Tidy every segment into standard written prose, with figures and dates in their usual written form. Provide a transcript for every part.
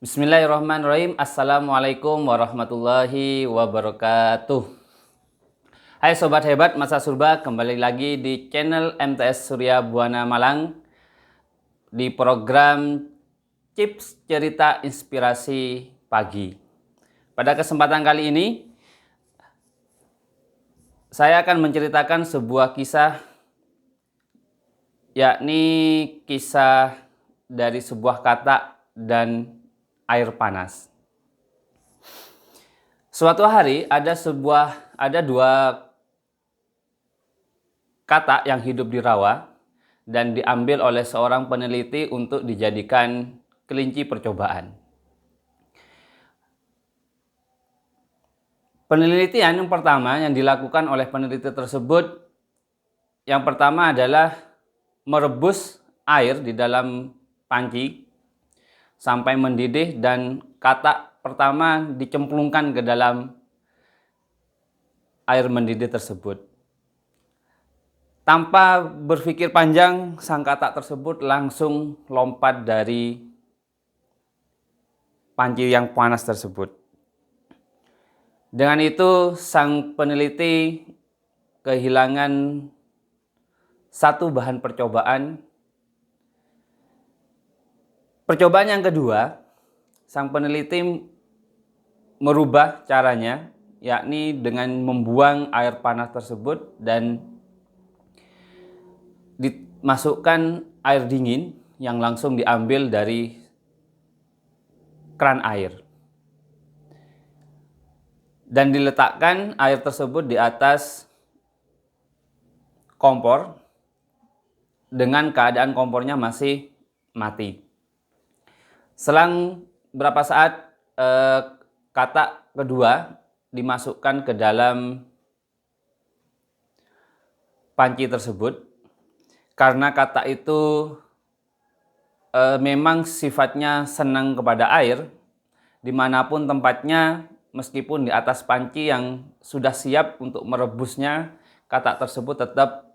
Bismillahirrahmanirrahim. Assalamualaikum warahmatullahi wabarakatuh. Hai sobat hebat masa surba, kembali lagi di channel MTS Surya Buana Malang di program Chips Cerita Inspirasi Pagi. Pada kesempatan kali ini saya akan menceritakan sebuah kisah, yakni kisah dari sebuah kata dan air panas. Suatu hari ada dua kata yang hidup di rawa dan diambil oleh seorang peneliti untuk dijadikan kelinci percobaan. Penelitian yang pertama yang dilakukan oleh peneliti tersebut, yang pertama adalah merebus air di dalam panci sampai mendidih dan kata pertama dicemplungkan ke dalam air mendidih tersebut. Tanpa berpikir panjang, sang kata tersebut langsung lompat dari panci yang panas tersebut. Dengan itu, sang peneliti kehilangan satu bahan percobaan. Percobaan yang kedua, sang peneliti merubah caranya, yakni dengan membuang air panas tersebut dan dimasukkan air dingin yang langsung diambil dari keran air. Dan diletakkan air tersebut di atas kompor dengan keadaan kompornya masih mati. Selang berapa saat kata kedua dimasukkan ke dalam panci tersebut. Karena kata itu memang sifatnya senang kepada air, dimanapun tempatnya, meskipun di atas panci yang sudah siap untuk merebusnya, kata tersebut tetap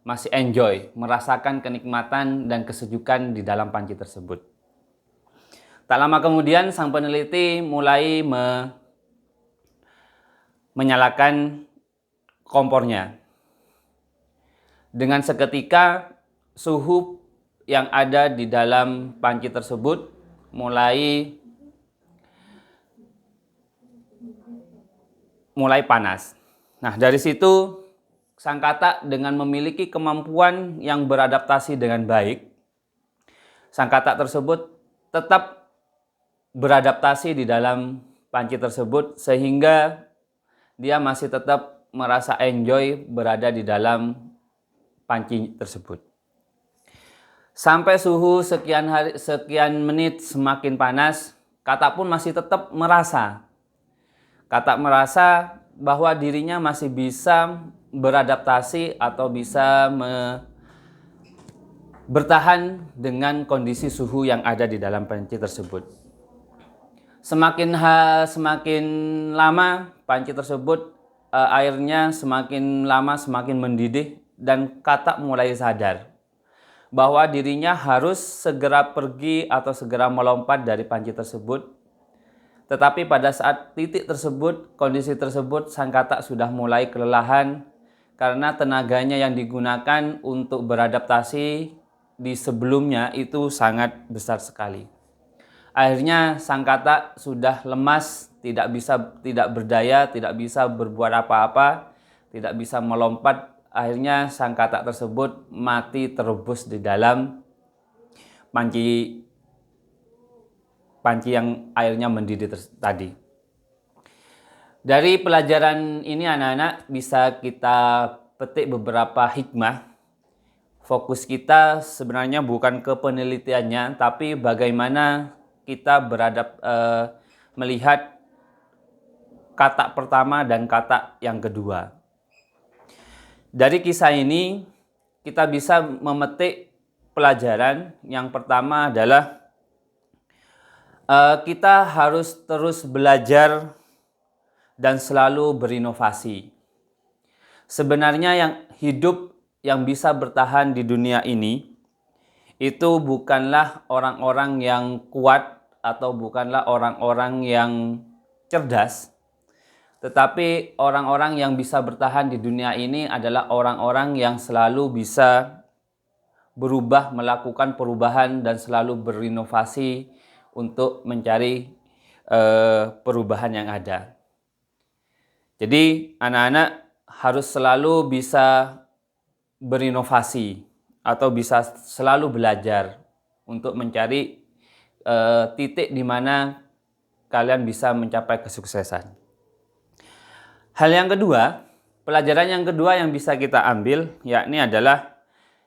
masih enjoy, merasakan kenikmatan dan kesejukan di dalam panci tersebut. Tak lama kemudian sang peneliti mulai menyalakan kompornya. Dengan seketika suhu yang ada di dalam panci tersebut mulai panas. Nah, dari situ sang kata dengan memiliki kemampuan yang beradaptasi dengan baik, sang kata tersebut tetap beradaptasi di dalam panci tersebut sehingga dia masih tetap merasa enjoy berada di dalam panci tersebut. Sampai suhu sekian menit semakin panas, kata pun masih tetap merasa. Kata merasa bahwa dirinya masih bisa beradaptasi atau bisa bertahan dengan kondisi suhu yang ada di dalam panci tersebut. Semakin lama panci tersebut airnya semakin lama semakin mendidih dan kata mulai sadar bahwa dirinya harus segera pergi atau segera melompat dari panci tersebut. Tetapi pada saat titik tersebut, kondisi tersebut, sang kata sudah mulai kelelahan karena tenaganya yang digunakan untuk beradaptasi di sebelumnya itu sangat besar sekali. Akhirnya sang kata sudah lemas, tidak berdaya, tidak bisa berbuat apa-apa, tidak bisa melompat. Akhirnya sang kata tersebut mati terebus di dalam panci yang airnya mendidih tadi. Dari pelajaran ini anak-anak bisa kita petik beberapa hikmah. Fokus kita sebenarnya bukan ke penelitiannya, tapi bagaimana kita melihat kata pertama dan kata yang kedua. Dari kisah ini kita bisa memetik pelajaran. Yang pertama adalah kita harus terus belajar dan selalu berinovasi. Sebenarnya yang bisa bertahan di dunia ini itu bukanlah orang-orang yang kuat atau bukanlah orang-orang yang cerdas, tetapi orang-orang yang bisa bertahan di dunia ini adalah orang-orang yang selalu bisa berubah, melakukan perubahan dan selalu berinovasi untuk mencari perubahan yang ada. Jadi anak-anak harus selalu bisa berinovasi atau bisa selalu belajar untuk mencari titik di mana kalian bisa mencapai kesuksesan. Hal yang kedua, pelajaran yang kedua yang bisa kita ambil yakni adalah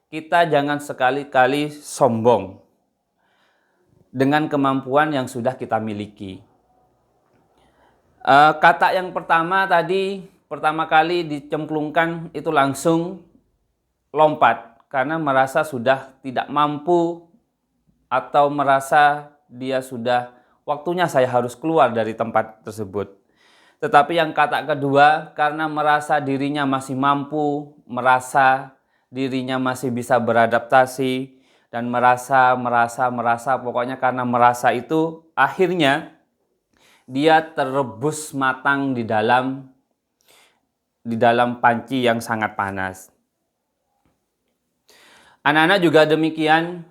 kita jangan sekali-kali sombong dengan kemampuan yang sudah kita miliki. Kata yang pertama tadi, pertama kali dicemplungkan itu langsung lompat karena merasa sudah tidak mampu atau merasa dia sudah waktunya saya harus keluar dari tempat tersebut. Tetapi yang kata kedua, karena merasa dirinya masih mampu, merasa dirinya masih bisa beradaptasi, dan merasa, pokoknya karena merasa itu, akhirnya dia terrebus matang di dalam panci yang sangat panas. Anak-anak juga demikian,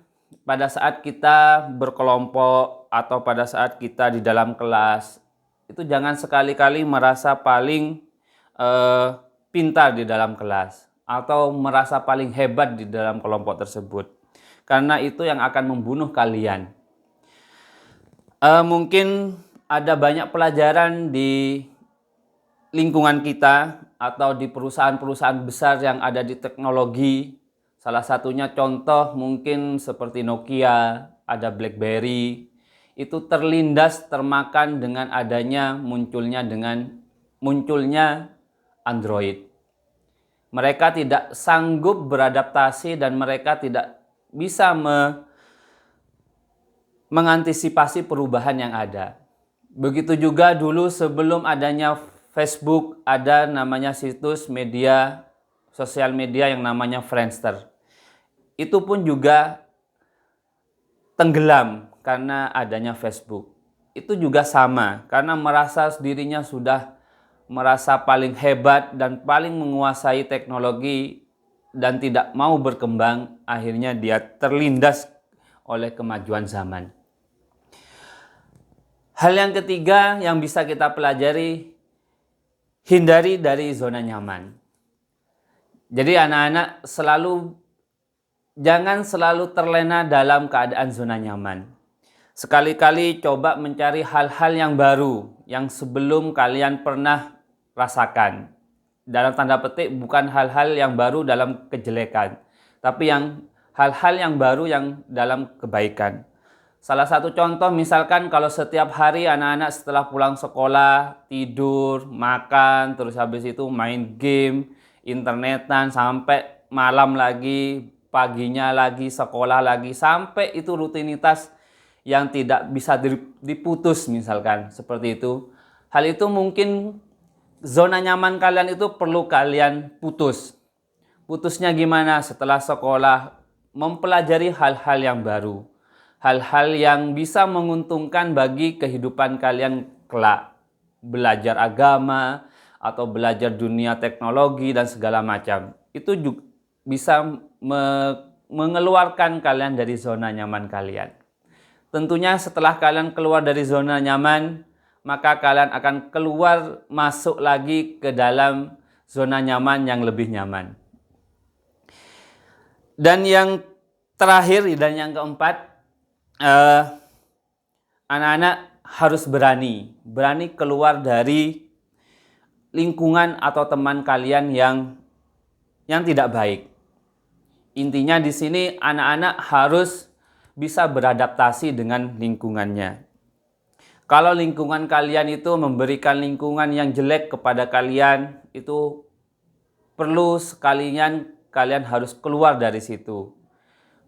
pada saat kita berkelompok atau pada saat kita di dalam kelas, itu jangan sekali-kali merasa paling pintar di dalam kelas atau merasa paling hebat di dalam kelompok tersebut. Karena itu yang akan membunuh kalian. Mungkin ada banyak pelajaran di lingkungan kita atau di perusahaan-perusahaan besar yang ada di teknologi. Salah satunya contoh mungkin seperti Nokia, ada BlackBerry. Itu terlindas, termakan dengan adanya munculnya Android. Mereka tidak sanggup beradaptasi dan mereka tidak bisa mengantisipasi perubahan yang ada. Begitu juga dulu sebelum adanya Facebook, ada namanya situs media, sosial media yang namanya Friendster. Itu pun juga tenggelam karena adanya Facebook. Itu juga sama, karena merasa dirinya sudah merasa paling hebat dan paling menguasai teknologi dan tidak mau berkembang, akhirnya dia terlindas oleh kemajuan zaman. Hal yang ketiga yang bisa kita pelajari, hindari dari zona nyaman. Jadi anak-anak jangan selalu terlena dalam keadaan zona nyaman. Sekali-kali coba mencari hal-hal yang baru yang sebelum kalian pernah rasakan. Dalam tanda petik bukan hal-hal yang baru dalam kejelekan, tapi hal-hal yang baru yang dalam kebaikan. Salah satu contoh misalkan kalau setiap hari anak-anak setelah pulang sekolah tidur, makan, terus habis itu main game, internetan sampai malam lagi, paginya lagi, sekolah lagi, sampai itu rutinitas yang tidak bisa diputus misalkan seperti itu. Hal itu mungkin zona nyaman kalian itu perlu kalian putus. Putusnya gimana? Setelah sekolah mempelajari hal-hal yang baru. Hal-hal yang bisa menguntungkan bagi kehidupan kalian kelak. Belajar agama atau belajar dunia teknologi dan segala macam. Itu juga bisa mengeluarkan kalian dari zona nyaman kalian. Tentunya setelah kalian keluar dari zona nyaman, maka kalian akan keluar masuk lagi ke dalam zona nyaman yang lebih nyaman. Dan yang terakhir dan yang keempat, anak-anak harus berani keluar dari lingkungan atau teman kalian yang tidak baik. Intinya di sini anak-anak harus bisa beradaptasi dengan lingkungannya. Kalau lingkungan kalian itu memberikan lingkungan yang jelek kepada kalian, itu perlu sekalian kalian harus keluar dari situ.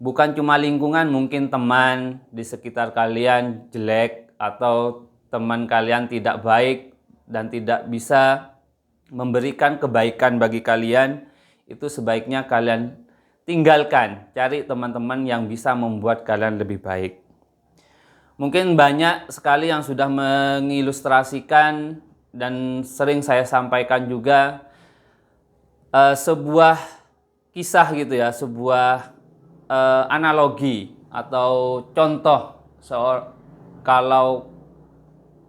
Bukan cuma lingkungan, mungkin teman di sekitar kalian jelek atau teman kalian tidak baik dan tidak bisa memberikan kebaikan bagi kalian, itu sebaiknya kalian tinggalkan, cari teman-teman yang bisa membuat kalian lebih baik. Mungkin banyak sekali yang sudah mengilustrasikan dan sering saya sampaikan juga sebuah kisah gitu ya, sebuah analogi atau contoh kalau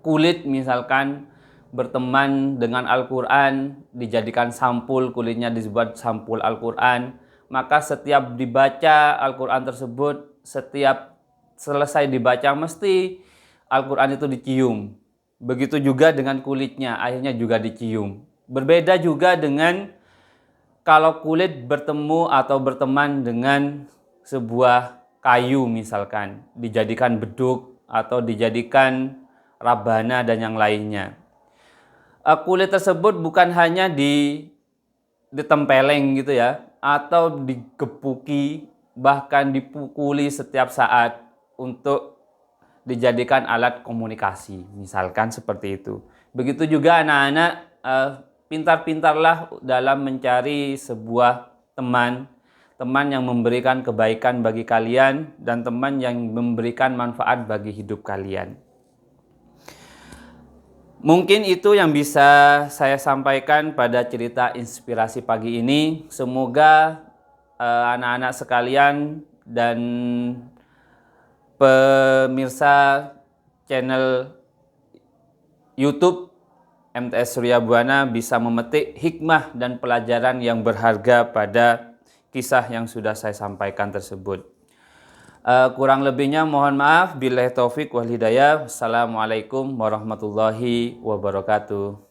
kulit misalkan berteman dengan Al-Quran, dijadikan sampul, kulitnya disebut sampul Al-Quran, maka setiap dibaca Al-Quran tersebut, setiap selesai dibaca mesti Al-Quran itu dicium. Begitu juga dengan kulitnya, akhirnya juga dicium. Berbeda juga dengan kalau kulit bertemu atau berteman dengan sebuah kayu misalkan, dijadikan beduk atau dijadikan rabana dan yang lainnya. Kulit tersebut bukan hanya ditempeleng gitu ya, atau digepuki, bahkan dipukuli setiap saat untuk dijadikan alat komunikasi, misalkan seperti itu. Begitu juga anak-anak, pintar-pintarlah dalam mencari sebuah teman yang memberikan kebaikan bagi kalian dan teman yang memberikan manfaat bagi hidup kalian. Mungkin itu yang bisa saya sampaikan pada cerita inspirasi pagi ini. Semoga anak-anak sekalian dan pemirsa channel YouTube MTS Surya Buana bisa memetik hikmah dan pelajaran yang berharga pada kisah yang sudah saya sampaikan tersebut. Kurang lebihnya mohon maaf. Billahi taufik wal hidayah. Assalamualaikum warahmatullahi wabarakatuh.